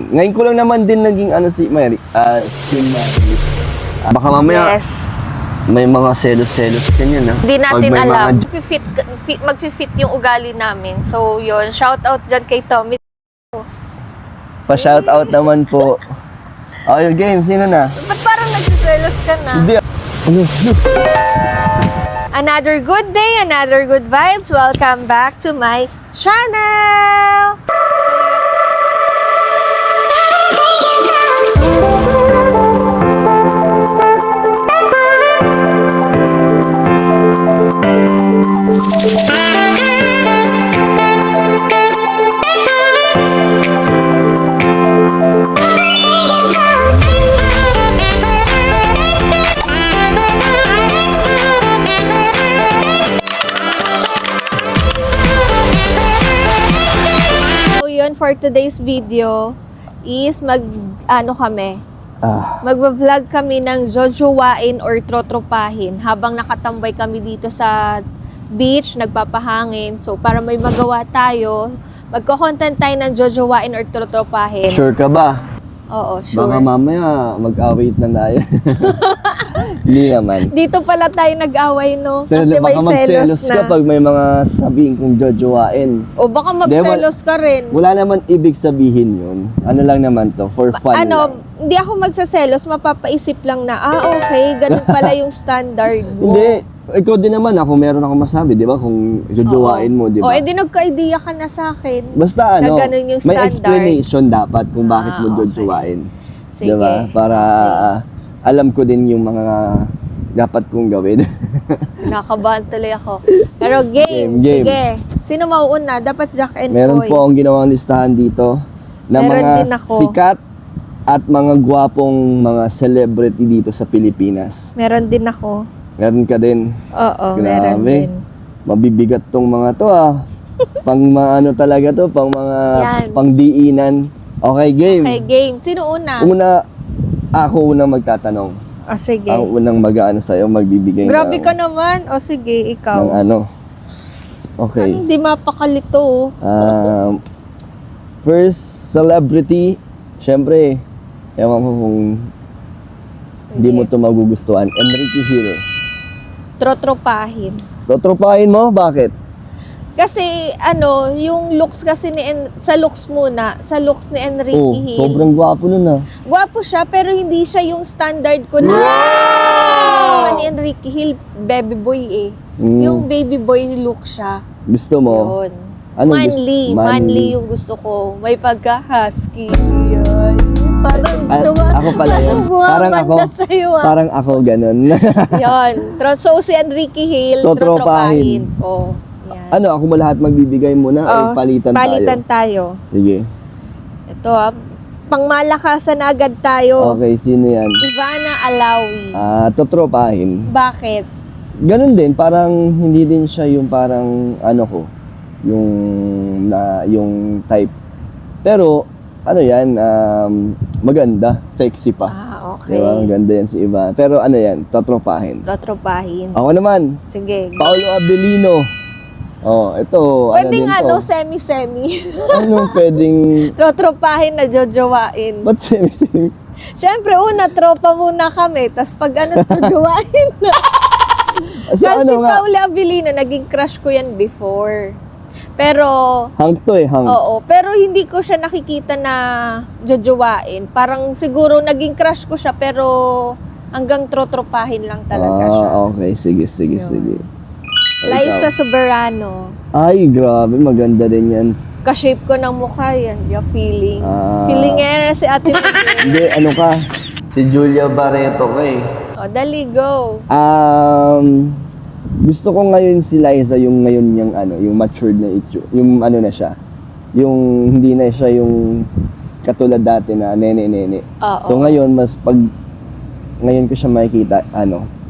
Ngayon ko lang naman din naging ano si Mary, si Mary. Baka mamaya may mga selos-selos ganyan, ha? Hindi natin Pag may alam. mga Mag-fit yung ugali namin. So, yun. Shout out dyan kay Tommy. Pa-shoutout naman po. Oh, yung game, sino na? Ba't parang nagsiselos ka na? Hindi. Ano? Another good day, another good vibes. Welcome back to my channel! For today's video is magva-vlog kami ng jojowain or trotropahin habang nakatambay kami dito sa beach, nagpapahangin. So para may magawa tayo, magko-content tayo ng jojowain or trotropahin. Sure ka ba? Oo, sure. Baka mamaya mag-away na tayo. Hindi naman. Dito pala tayo nag-away, no? Kasi may baka magselos selos na. ka pag may mga sabihin kong jojowain. O baka magselos ka rin. Wala naman ibig sabihin yun. Ano lang naman to, for fun lang. Hindi ako magsaselos, mapapaisip lang na, okay, ganun pala yung standard mo. Hindi. Ikaw din naman, meron ako masabi, di ba? Kung jojowain mo, di ba? Di nagka-idea ka na sa akin. Basta na ganun yung may standard. explanation dapat kung bakit mo jojowain. Sige. Di ba? Para alam ko din yung mga dapat kong gawin. Nakabahan tuloy ako. Pero game. Sige. Sino mauuna? Dapat Jack and Meron Boy. po akong ginawang listahan dito na Meron mga din ako. sikat at mga gwapong mga celebrity dito sa Pilipinas. Meron din ako. Meron ka din. Oo, meron Grabe. din. Mabibigat tong mga to pang ano talaga to, pang mga pangdiinan. Okay, game. Okay, game. Sino una? Ako unang magtatanong. Sige. Ang unang mag-ano sa'yo, magbibigay Grabe ka naman. Sige, ikaw. ng ano. Okay. Hindi mapakalito. First celebrity, syempre, ewan ko kung hindi mo to magugustuhan. Enrique Hill. Trotropahin. Totropahin mo? Bakit? Kasi yung looks kasi sa looks ni Enrique Hill. Sobrang gwapo nun Gwapo siya pero hindi siya yung standard ko na ni Enrique Hill, baby boy Yung baby boy look siya. Gusto mo? Yun. Anong Manly yung gusto ko. May pagka-husky. Yan. Parang ako pala yun. Parang ako ganun. Yan. So si Enrique Hill, trotropahin. Yan. Ako mo lahat magbibigay muna o palitan tayo? Palitan tayo. Sige. Ito pangmalakasan na agad tayo. Okay, sino yan? Ivana Alawi. Totropahin. Bakit? Ganun din, parang hindi din siya yung parang yung type. Pero maganda, sexy pa. Okay. Diba? Maganda yan si Ivana. Pero totropahin. Trotropahin. Ako naman, Sige. Paolo Abilino. Ito. Pwedeng din to? semi-semi. Anong pwedeng... Trotropahin na jojowain. Ba't semi-semi? Siyempre, tropa muna kami. Tapos pag jojowain na. So, Kasi Paolo Abilino, naging crush ko yan before. Pero... Hang to hang. Oo. Pero hindi ko siya nakikita na jojowain. Parang siguro naging crush ko siya, pero hanggang trotropahin lang talaga siya. Okay. Sige. Liza Soberano. Ay, grabe. Maganda din yan. Ka-shape ko ng mukha yan. Feeling. Feeling nga si ate mo. Hindi, ka? Si Julia Barreto ka Dali, go. Gusto ko ngayon si Liza yung yung matured na itsura. Yung na siya. Yung hindi na siya yung katulad dati na nene-nene. So ngayon, ngayon ko siya makikita,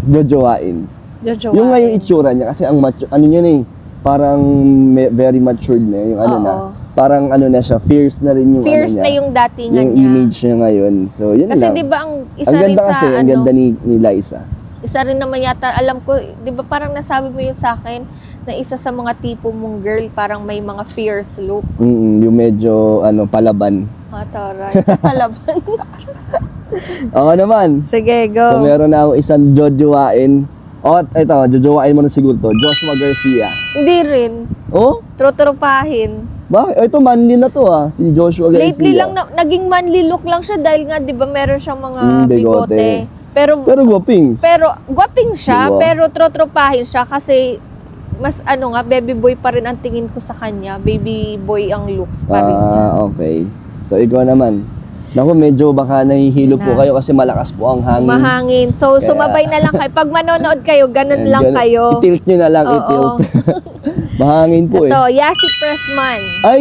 jojowain. Yung ngayong itsura niya, kasi ang niya parang very matured na yung parang na siya, fierce na rin yung fierce niya. na yung datingan yung niya. Yung image niya ngayon. So, yun kasi lang. Kasi di ba ang isa ang rin ganda sa kasi, ang ganda ni Liza. Isa rin naman yata, alam ko, di ba parang nasabi mo yun sa akin, na isa sa mga tipo mong girl, parang may mga fierce look. Yung medyo, palaban. Taray. Sa palaban. Oo naman. Sige, go. So, meron na ako isang jojowain. Ito, jojowain mo na siguro to. Joshua Garcia. Hindi rin. Oh? Trotropahin. Bakit? Ito, manly na to si Joshua Garcia. Lately lang, naging manly look lang siya dahil nga, di ba, meron siyang mga bigote. bigote. Pero gwapings. Pero, gwaping siya, Diba? pero trotropahin siya kasi, mas baby boy pa rin ang tingin ko sa kanya. Baby boy ang looks pa rin niya. Okay. So, ikaw naman. Naku, medyo baka nahihilo po Na. kayo kasi malakas po ang hangin. Mahangin. So, Kaya- sumabay na lang kayo. Pag manonood kayo, ganun Ayan, lang ganun. kayo. I-tilt nyo na lang, Oo. i-tilt. Mahangin po Ito, Yasi Pressman. Ay,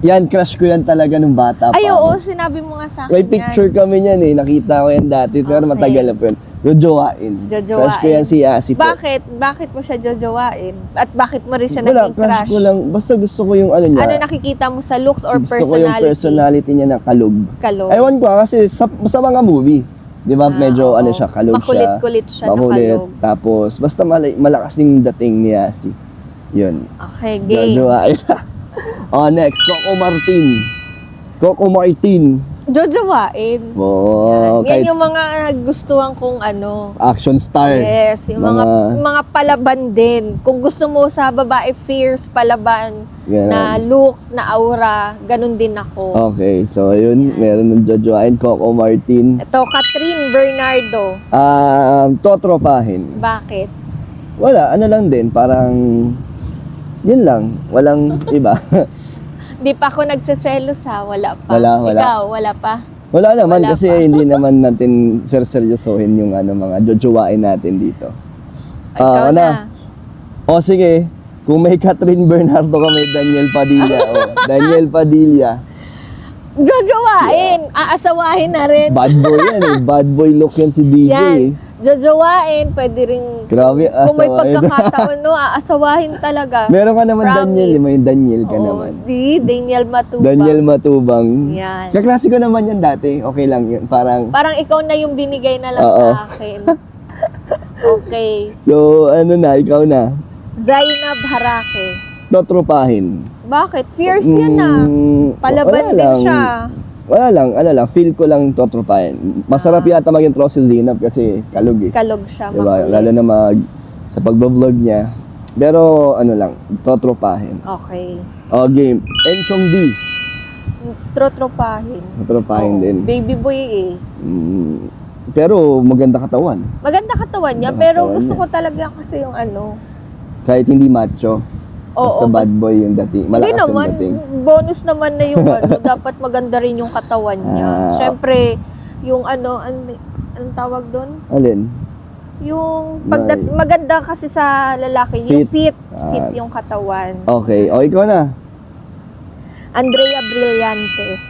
yan, crush ko yan talaga nung bata pa. Ay, ako. oo, sinabi mo nga sa akin May picture kami niyan Nakita ko yan dati, pero Okay. matagal na po yan. Jojowain. Jojowain. Crush ko yan si Asi po. Bakit? Bakit mo siya jojowain? At bakit mo rin siya Wala, naging crush crush? ko lang. Basta gusto ko yung ano niya. Ano nakikita mo sa looks or Gusto ko yung personality? personality niya na kalog. Kalog. Ewan ko kasi sa mga movie. Di ba medyo oo. siya, kalog siya. Makulit-kulit siya na Makulit. kalog. Tapos basta malakas yung dating ni Asi. Yun. Okay, game. Jojowain. Next, Coco Martin. Coco Martin. Jojowain. Oh, Yan yung mga gustuhan kong action star. Yes, yung mga palaban din. Kung gusto mo sa babae fierce palaban Ganun. na looks, na aura, ganun din ako. Okay, so yun, meron ng jojowain, Coco Martin. Ito, Catherine Bernardo. Totropahin. Bakit? Wala, lang din, parang, yun lang, walang iba. Di pa ako nagseselos wala pa. Wala. Ikaw, wala pa? Wala naman Wala kasi pa. hindi naman natin seryosohin yung mga jojowain natin dito. Ikaw ano? na. O sige, kung may Catherine Bernardo ka, may Daniel Padilla. Daniel Padilla. Jojowain! Aasawahin na rin. Bad boy yan Bad boy look yan si DJ Yan. Jojowain, pwede rin. Grabe, Kung may asawahin. pagkakataon, aasawahin talaga. Meron ka naman Promise. Daniel, may Daniel ka Oo, naman. Daniel Matubang. Daniel Matubang. Yan. Kaklase ko naman yan dati. Okay lang yun. Parang, Ikaw na yung binigay na lang Oo. sa akin. Okay. so ikaw na. Zainab Harake. Totropahin. Bakit? Fierce yan Palaban wala din lang. siya. Wala lang, feel ko lang totropahin. Masarap yata mag-intro si Zainab kasi kalog Kalog siya, Diba? makulit. Lalo na sa pagbablog niya. Pero lang, totropahin. Okay. Game. Enchong D. Trotropahin. Totropahin din. Baby boy Pero maganda katawan. Maganda katawan niya, Maganda pero katawan gusto niya. ko talaga kasi yung Kahit hindi macho. Basta Oo, bad boy yung dating. Hindi Malakas naman, yung dating. bonus naman na yung dapat maganda rin yung katawan niya. Siyempre, yung anong tawag doon? Alin? Yung May- maganda kasi sa lalaki, yung Fit. fit yung katawan. Okay. O, ikaw na. Andrea Brillantes.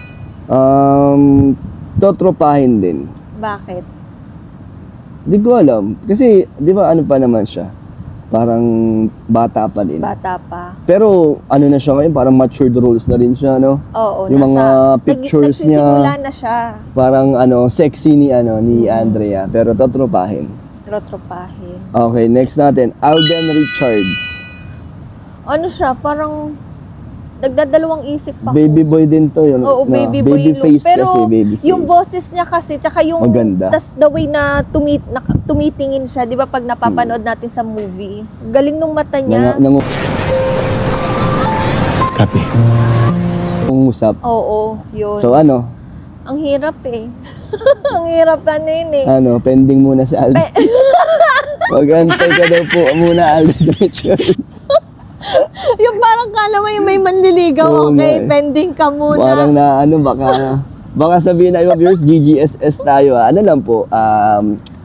Totropahin din. Bakit? Di ko alam. Kasi, di ba pa naman siya? Parang bata pa din. Bata pa. Pero, na siya ngayon? Parang matured roles na rin siya, no? Oo, Yung mga pictures niya. nagsisimula na siya. Parang, sexy ni Andrea. Pero totropahin. Trotropahin. Okay, next natin. Alden Richards. Ano siya, parang nagdadalawang isip ako. Baby boy din to yun. Oo, baby boy baby look. face Pero kasi, baby face. yung boses niya kasi, tsaka yung Maganda. tas the way na tumitingin siya, di ba pag napapanood natin sa movie, galing nung mata niya. Kape. Usap. Oo, yun. So Ang hirap eh. Ang hirap yun eh. pending muna si Alden. Mag-antay ka daw po muna, Alden Richards. Yung parang kala mo yung may manliligaw, Oo okay, nga eh. pending ka muna. Parang baka sabihin na iba viewers, GGSS tayo. Lang po,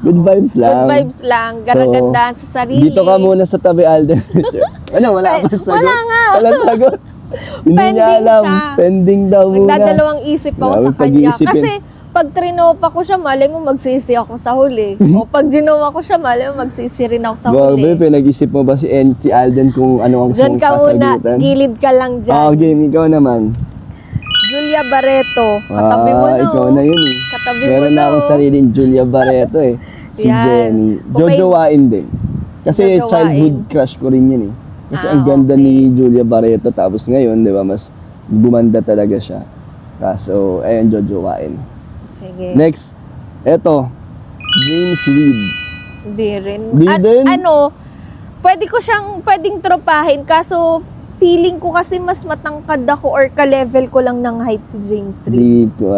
good vibes lang. Good vibes lang, ganagandahan sa sarili. Dito ka muna sa tabi, Alden Richards. Wala pa sagot. Wala nga. Walang sagot. Hindi niya Pending alam. siya. Pending daw muna. Nagdadalawang isip ako Grabe, sa kanya. pag-iisipin. Kasi pag trinopa ko siya, malay mo magsisi ako sa huli. O pag ginawa ko siya, malay mo magsisi rin ako sa Grabe, huli. pinag-isip mo ba si Alden kung ano ang gusto Diyan mong ka muna, kasagutan? gilid ka lang dyan. Game, ikaw naman. Julia Barreto, katabi mo no. Ikaw na yun Katabi Meron mo na no. akong sariling Julia Barreto Si Yan. Jenny. Kung may- Jojowain din. Kasi Jojowain. childhood crush ko rin yun Kasi ang ganda ni Julia Barreto, tapos ngayon, di ba, mas bumanda talaga siya. Kaso, ayan, jojowain. Sige. Next, eto, James Reid. Hindi rin. Di din? Pwedeng tropahin, kaso feeling ko kasi mas matangkad ako or ka-level ko lang ng height si James Reid. Di ko,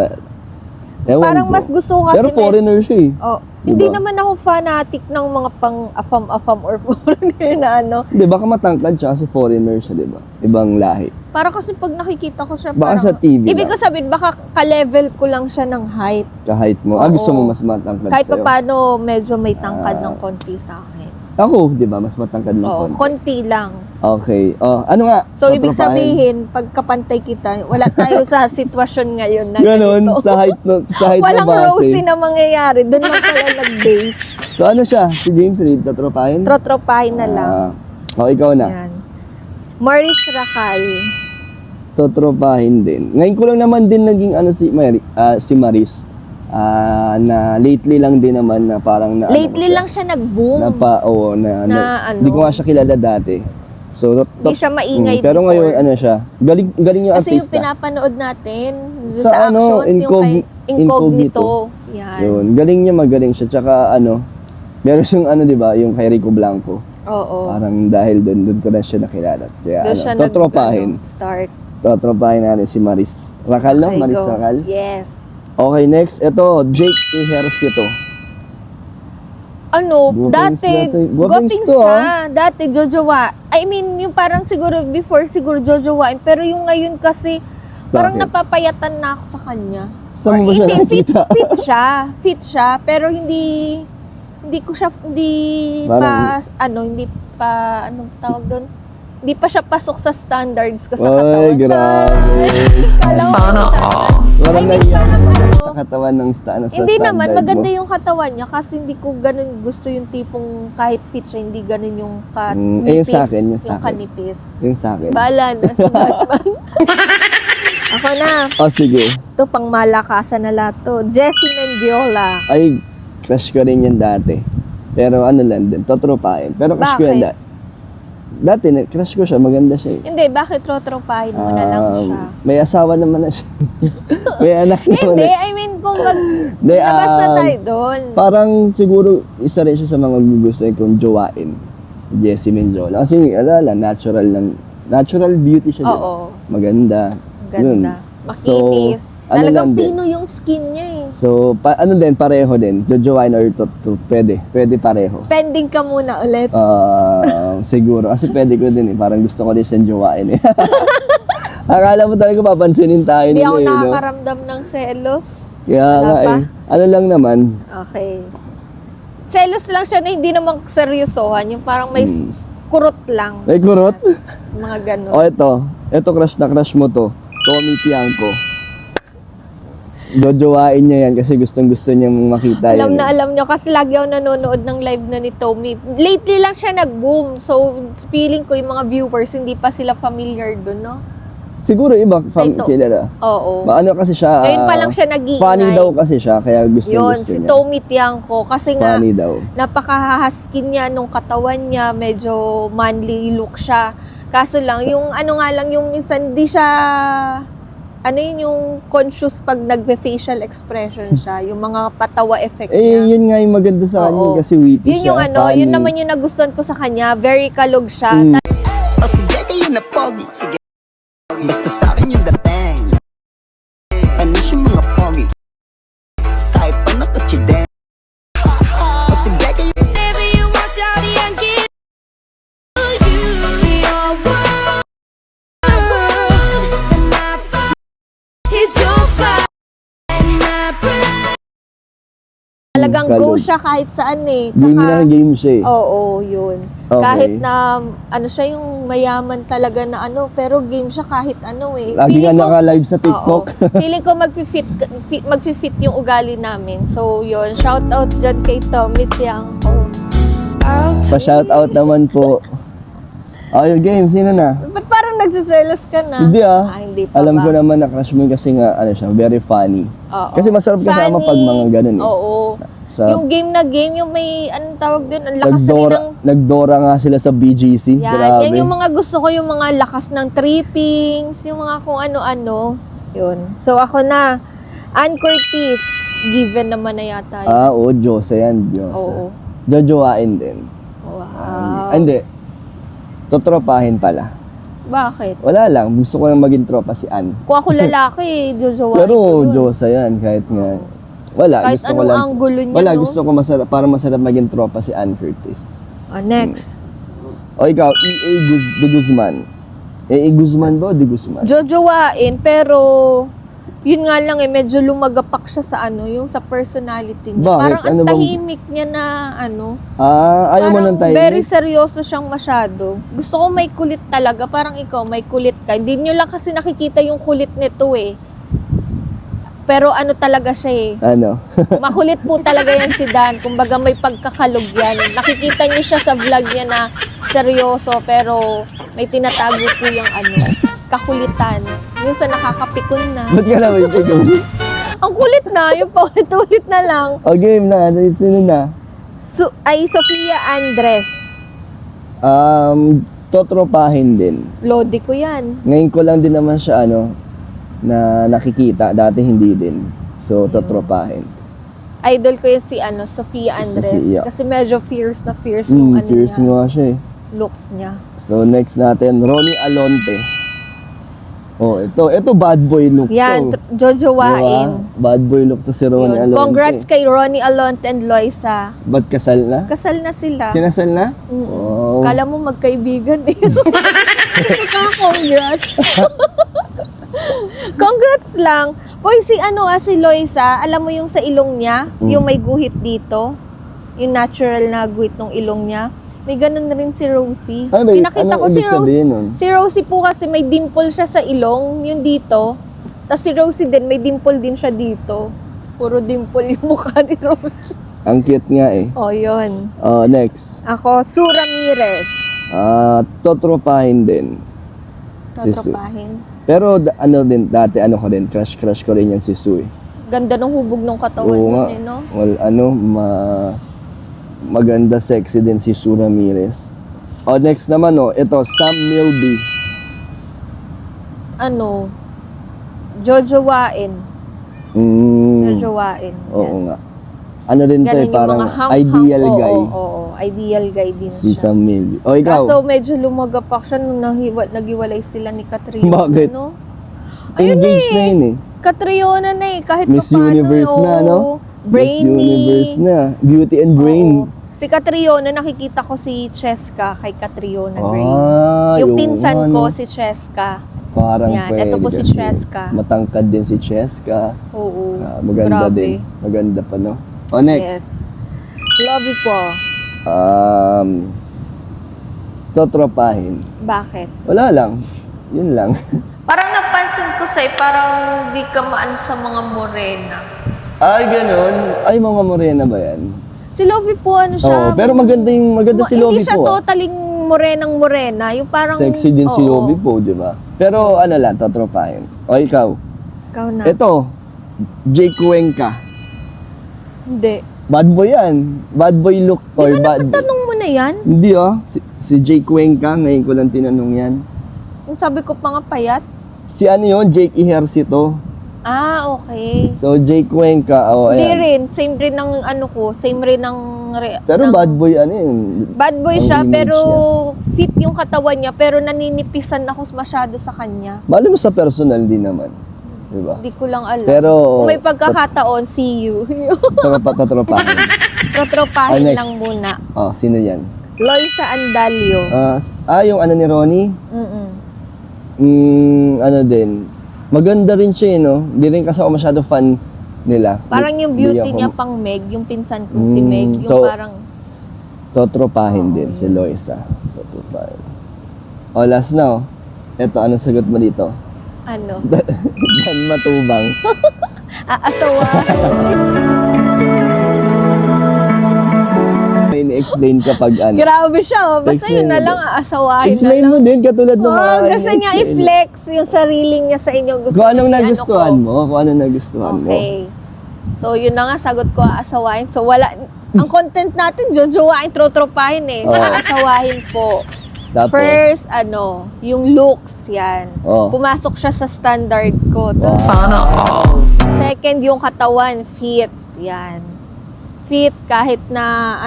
ewan Parang ko. mas gusto ko kasi... Pero foreigner siya eh. Oh, Diba? hindi naman ako fanatic ng mga pang-afam-afam or foreigner na ano. Hindi, baka matangkad siya kasi foreigner siya, di ba? Ibang lahi. Para kasi pag nakikita ko siya, Baka parang... sa TV Ibig lang. ko sabihin, baka ka-level ko lang siya ng height. Ka-height mo. Oo. Gusto mo mas matangkad Kahit sa'yo. pa paano, medyo may tangkad Ah. ng konti sa akin. Ako, di ba? Mas matangkad ng Oo, konti. konti lang. Okay. Oh, ano nga? So, ibig Tatropahin? sabihin, pagkapantay kita, wala tayo sa sitwasyon ngayon na Ganon, ganito. sa height Walang na base. rosy na mangyayari. Doon lang pala nag-base. So ano siya? Si James Reid, tatropahin? Trotropahin na lang. Ikaw na. Yan. Maris Racal. Tatropahin din. Ngayon ko lang naman din naging ano si Maris. Na lately lang din naman na parang na Lately lang siya nag-boom. na ano. Hindi ko nga siya kilala dati. So, Hindi siya maingay pero before. ngayon ano siya? Galing yung Kasi yung artista. pinapanood natin Sa sa ano, actions, yung kay Incognito. Yan. Yun, galing niya, magaling siya. Tsaka ano, meron siyang ano, di ba, yung kay Rico Blanco. Oo. Parang dahil doon ko na siya nakilala. Kaya Doon ano, siya totropahin. start. Totropahin natin si Maris Racal, no? Okay, Maris go. Racal. Yes. Okay, next. Ito, Jake Ejercito. Ano, Guwapings dati, dati. Guwapings guwapings to, siya. Dati, jojowa. I mean, yung parang siguro, before siguro jojowain. Pero yung ngayon kasi, parang Bakit? napapayatan na ako sa kanya. Saan mo ba siya Hindi, nakita? fit siya. Pero hindi ko siya, hindi pa, anong tawag doon? Hindi pa siya pasok sa standards ko sa katawan. Ay, grabe. Sana Parang I mean, naiyan parang naman ano, sa katawan ng sa Hindi standard naman, mo. maganda yung katawan niya kasi hindi ko ganun gusto yung tipong kahit fit siya, hindi ganun yung kanipis. yung sa akin, yung sa akin. Kanipis. Yung sa akin. Bala na si Batman. Ako na. Oh, sige. Ito, pang malakasan na lahat to. Jessie Mendiola. Ay, crush ko rin yan dati. Pero ano lang din, totropahin. Pero crush ko yan Bakit? dati. Dati, crush ko siya, maganda siya eh. Hindi, bakit trotropahin mo na lang siya? May asawa naman na siya. May anak naman Hindi, na. I mean, kung mag... Hindi, labas na tayo doon. Parang siguro isa rin siya sa mga gugustuhin kong jowain. Jessie Mendiola. Kasi alala, natural beauty siya. di ba? Oo. Maganda. Yun. Ganda. Makinis. So, ano lang Talagang din. pino yung skin niya eh. So, pareho din. Jojowain or pwede. Pwede pareho. Pending ka muna ulit. Siguro. Kasi pwede ko din eh. Parang gusto ko din siyang jowain eh. Akala mo talaga papansinin tayo Hindi nila ako eh. No? nakakaramdam ng selos. Kaya Wala nga pa? eh. Ano lang naman. Okay. Selos lang siya na hindi naman seryosohan. Yung parang may kurot lang. May kurot? Mga ganun. O ito. Ito crush na crush mo to. Tommy Tiangco. Jojowain niya yan kasi gustong gusto niyang makita Alam yan. na alam nyo kasi lagi ako nanonood ng live na ni Tommy. Lately lang siya nag-boom. So, feeling ko yung mga viewers hindi pa sila familiar dun, no? Siguro iba Ito. kilala. Oo. Ano kasi siya, Ngayon pa lang siya nag-iingay. funny daw kasi siya, kaya gusto Yun, gusto si niya. Tommy Tiangco. Kasi nga, Funny daw. napakahaskin niya nung katawan niya. Medyo manly look siya. Kaso lang, yung ano nga lang, yung minsan di siya... Ano yun yung conscious pag nagbe-facial expression siya, yung mga patawa effect niya. Yun nga yung maganda sa kanya Oo. kasi witty Yun siya, yung ano, funny. yun naman yung nagustuhan ko sa kanya. Very kalog siya. O sige kayo na pogi, sige basta sa akin yung dating. Ano yung mga pogi? Kahit pa nakachiden. O sige kayo Whatever you want, shawty, I give you your world, and my fire is your fire, and my breath. Talagang kalog. go siya kahit saan eh. Game na game siya eh. Oo, yun. Okay. Kahit na, ano siya yung mayaman talaga na ano, pero game siya kahit ano eh. Lagi nga naka-live sa TikTok. Oo. Feeling ko magfi-fit yung ugali namin. So, yun. Shout out dyan kay Tommy Tiangco. Pa-shoutout naman po. Oh, yung game, sino na? Ba't parang nagsiselos ka na. Hindi Hindi pa Alam ba? ko naman na crush mo yun kasi nga, ano siya, very funny. Oo. Kasi masarap kasama Funny. pag mga ganun eh. Oo. Yung game na game, yung may, anong tawag doon? Ang lakas rin ng... Nagdora nga sila sa BGC. Grabe. Yan yung mga gusto ko, yung mga lakas ng trippings, yung mga kung ano-ano. Yun. So ako na, Ann Curtis, given naman na yata yun. Oo, Diyosa yan, Diyosa. Oo. Jojowain din. Wow. Hindi. Totropahin pala. Bakit? Wala lang, gusto ko lang maging tropa si Ann. Kung ako lalaki, jojowain Pero ko yun. Diyosa yan, kahit nga. Wala, Kahit gusto ko anong lang. anggulo niya, Wala, no? gusto ko masarap, para masarap maging tropa si Ann Curtis. Next. O ikaw, E.A. De Guzman. E.A. Guzman ba o De Guzman? Jojowain, pero yun nga lang medyo lumagapak siya sa yung sa personality niya. Bakit? Parang ang Ano bang- tahimik niya na Ayaw mo ng parang timing? very seryoso siyang masyado. Gusto ko may kulit talaga, parang ikaw may kulit ka. Hindi nyo lang kasi nakikita yung kulit nito eh. Pero talaga siya eh. Ano? Makulit po talaga yan si Dan. Kumbaga may pagkakalog yan. Nakikita niyo siya sa vlog niya na seryoso pero may tinatago po yung kakulitan. Minsan nakakapikon na. Ba't ka naman ikaw? Ang kulit na, yung paulit-ulit na lang. O game na, sino na? Sofia Andres. Totropahin din. Lodi ko yan. Ngayon ko lang din naman siya na nakikita, dati hindi din. So, totropahin. Idol ko yun si Sofia Andres. Sofia. Kasi medyo fierce na fierce yung Fierce niya. nga siya eh. Looks niya. So, next natin, Ronnie Alonte. Ito bad boy look Yan, to. jojowain. Diba? Bad boy look to si Ronnie Yun. Alonte. Congrats kay Ronnie Alonte and Loisa. Ba't kasal na? Kasal na sila. Kinasal na? Oh. Kala mo magkaibigan eh. Congrats. Congrats lang. Boy, si Loisa, alam mo yung sa ilong niya, yung may guhit dito, yung natural na guhit ng ilong niya. May ganun na rin si Rosie. Ay, Pinakita ko si ibig sabihin nun? Si Rosie po kasi may dimple siya sa ilong, yung dito. Tapos si Rosie din, may dimple din siya dito. Puro dimple yung mukha ni Rosie. Ang cute nga eh. Yun. Next. Ako, Sue Ramirez. Totropahin din. Si Sue. Tatropahin. Pero dati ko rin, crush ko rin yan si Sue. Ganda ng hubog ng katawan Oo nga. nun eh, no? Well, maganda, sexy din si Sue Ramirez. Next naman, ito, Sam Milby. Jojowain. Jojowain. Oo nga. Din to, Ganun yung parang mga hang-hang. ideal guy. Oo, ideal guy din Si siya. Sam Milby. Ikaw? Kaso medyo lumagapak siya nung naghiwalay sila ni Catriona. Bakit? No? Ayun Engaged na yun eh. Catriona na eh. Kahit Miss paano, Universe na, no? Brainy. Miss Universe na. Beauty and Brain. Oo. Si Catriona, nakikita ko si Cheska kay Catriona Brain. yung Yung pinsan ano, ko, si Cheska. Parang Yan, pwede ito po si kasi. Cheska. Matangkad din si Cheska. Oo. Maganda Grabe. din. Maganda pa, no? Next. Yes. Love you po. Totropahin. Bakit? Wala lang. Yun lang. Parang napansin ko sa'yo, parang di ka maano sa mga morena. Ay, ganun. Ay, mga morena ba yan? Si Lovie po, siya? Oo, pero maganda si Lovie Hindi siya po. totaling morenang-morena. Yung parang... Sexy din si oo. Lovie po, di ba? Pero lang, totropahin. Ikaw. Ikaw na. Ito, Jake Cuenca. Hindi. Bad boy yan. Bad boy look. Di Or ba bad... napatanong mo na yan? Hindi si Jake Cuenca, ngayon ko lang tinanong yan. Yung sabi ko pa nga payat? Si yun, Jake Ejercito. Okay. So, Jake Cuenca, Hindi ayan. rin. Same rin ng same rin ng... Pero ng- bad boy yun. Bad boy ang siya, image pero fit yung katawan niya, pero naninipisan ako masyado sa kanya. Bali mo sa personal din naman. Di ba? Hindi ko lang alam. Pero- Kung may pagkakataon, see you. Totropahin. Totropahin Next. lang muna. Sino yan? Loisa Andalio. Yung ni Ronnie? Din. Maganda rin siya, no? Hindi rin kasi ako masyado fan nila. Parang yung Hindi beauty ako- niya pang Meg, yung pinsan kong si Meg, yung so- parang... Totropahin din si Loisa. Totropahin. Last na, Ito, anong sagot mo dito? Ano? Dan Matubang. Aasawa. May explain kapag ano. Grabe siya, oh. Basta Explain yun na mo lang, din. aasawahin na Explain lang. mo din, katulad ng mga... Oh, gusto niya explain. i-flex yung sarili niya sa inyo. Gusto Kung anong niya i-ano nagustuhan ko. mo, kung anong nagustuhan mo. Okay. So, yun na nga, sagot ko, aasawahin. So, wala, ang content natin, jojowain, trotropahin eh. Oo. Aasawahin po. Tapos, First, yung looks, yan. Oo. Pumasok siya sa standard ko. Wow. Sana Second, yung katawan, fit. Yan. Fit kahit na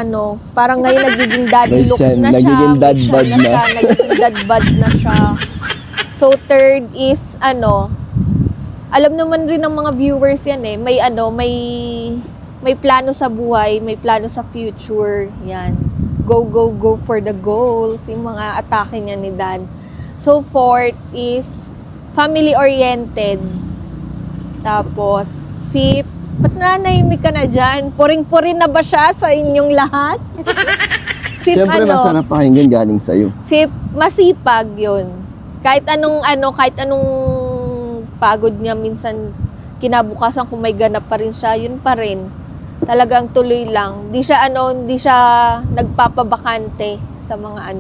parang ngayon nagiging daddy May looks tiyan, na siya. nagiging may dad tiyan bod na. siya, nagiging dad bod na siya. So third is alam naman rin ng mga viewers yan eh. May plano sa buhay, may plano sa future. Yan. Go for the goals. Yung mga atake niya ni dad. So fourth is family-oriented. Tapos fifth, ba't nanahimik ka na dyan? Puring-purin na ba siya sa inyong lahat? Fifth, siyempre masarap pakinggan galing sa'yo. Fifth, masipag yun. Kahit anong pagod niya minsan, kinabukasan kung may ganap pa rin siya, yun pa rin. Talagang tuloy lang. Di siya nagpapabakante sa mga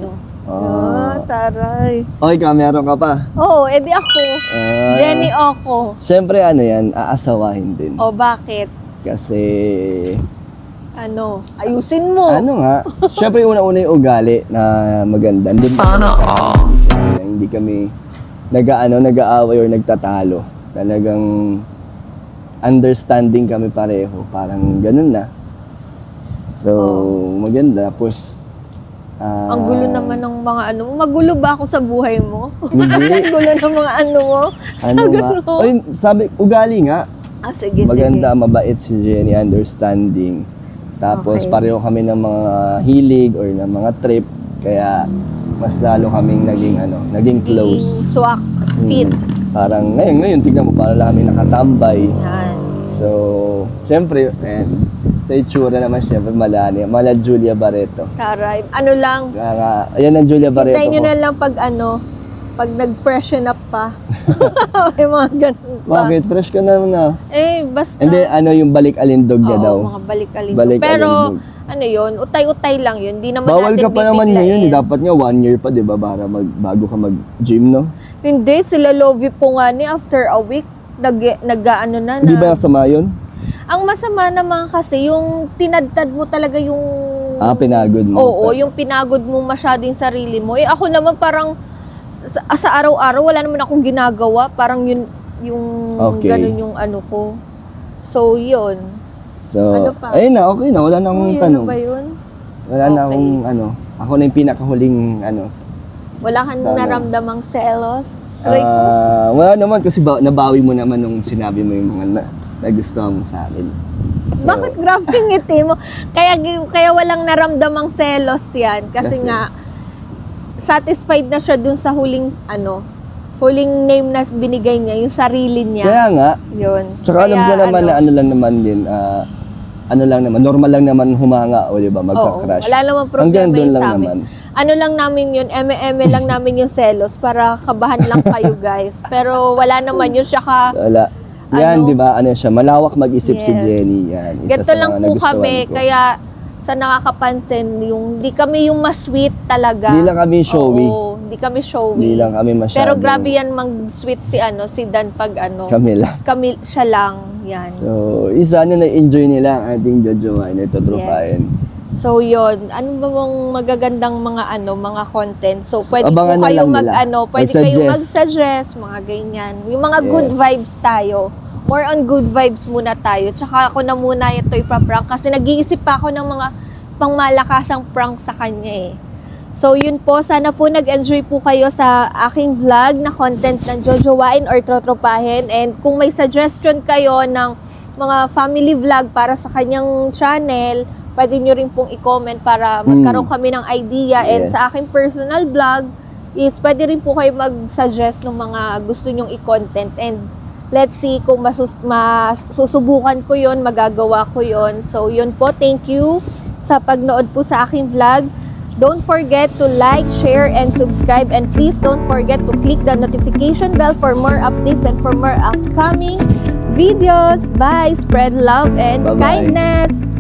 taray. Okay ka, meron ka pa. Oo, edi ako. Jenny ako. Siyempre yan, aasawahin din. O, bakit? Kasi, Ayusin mo. siyempre una-una yung ugali na maganda. Sana hindi kami nag-aaway or nagtatalo. Talagang understanding kami pareho. Parang ganun na. So, maganda. Tapos, Ang gulo naman ng mga Magulo ba ako sa buhay mo? Hindi. Kasi ang gulo ng mga mo. Ay, sabi, ugali nga. Sige, Maganda, mabait si Jenny, understanding. Tapos Okay. pareho kami ng mga hilig or ng mga trip. Kaya mas lalo kaming naging close. Swak, fit. Parang ngayon, tignan mo, parang lang kami nakatambay. Yan. So, siyempre, sa itsura naman siyempre, mala Julia Barreto. Taray. Ayan ang Julia Barreto Hintayin nyo ko. na lang pag nag-freshen up pa. May mga ganun pa. Bakit? Fresh ka na na. Basta. Hindi, yung balik alindog niya daw. Oo, mga balik-alindog. Balik Pero, alindog. yun, utay-utay lang yun. Di naman Bawal natin ka pa naman bibiglain. ngayon. Dapat nga 1 year pa, di ba? Para bago ka mag-gym, no? Hindi, sila Lovie po nga ni after a week, nag-ano Hindi ba sama yun? Ang masama naman kasi, yung tinadtad mo talaga yung... Pinagod mo. Oo, yung pinagod mo masyado yung sarili mo. Ako naman parang, sa araw-araw, wala naman akong ginagawa. Parang yung Okay. ganun yung ko. So, yun. So, Ano pa? ayun na, okay na. Wala na akong Yun tanong. na ba yun? Wala na Okay. akong Ako na yung pinakahuling Wala kang Tama. naramdamang selos? Aray ko. wala naman kasi nabawi mo naman nung sinabi mo yung mga nagustuhan mo sa akin. So, Bakit grabe yung ngiti mo? Kaya walang naramdamang selos yan. Kasi Kasi- nga, satisfied na siya dun sa huling name na binigay niya, yung sarili niya. Kaya nga, Yun. tsaka alam Kaya, ko naman na lang naman din, normal lang naman humanga o diba, magka-crush. wala naman problema Hanggang doon yun lang sa amin. naman. Lang namin yun, eme lang namin yung selos para kabahan lang kayo guys. Pero wala naman yun siya Wala. Yan, Ano? di ba? Siya, malawak mag-isip si Yes. Jenny. Yan, isa Ganito sa lang mga po nagustuhan kami, ko. kaya sa nakakapansin, di kami yung mas sweet talaga. Di lang kami showy. Oo, di kami showy. Di lang kami masyadong... Pero grabe yan mag-sweet si Dan pag Kami lang. siya lang, yan. So, sana na-enjoy nila ang ating jojowain na itutropahin. So yun, ano ba mong magagandang mga content? So pwede abangan po na kayo lang nila. pwede kayo Mag-suggest. mag-suggest, mga ganyan. Yung mga good Yes. vibes tayo. More on good vibes muna tayo. Tsaka ako na muna ito ipaprank kasi nag-iisip pa ako ng mga pangmalakasang prank sa kanya eh. So yun po, sana po nag-enjoy po kayo sa aking vlog na content ng jojowain or trotropahin. And kung may suggestion kayo ng mga family vlog para sa kanyang channel, pwede nyo rin pong i-comment para magkaroon kami ng idea. And Yes. sa aking personal vlog is pwede rin po kayo mag-suggest ng mga gusto nyong i-content. And let's see kung masusubukan ko yon, magagawa ko yon. So yun po, thank you sa pagnood po sa aking vlog. Don't forget to like, share, and subscribe. And please don't forget to click the notification bell for more updates and for more upcoming videos. Bye! Spread love and Bye-bye. kindness!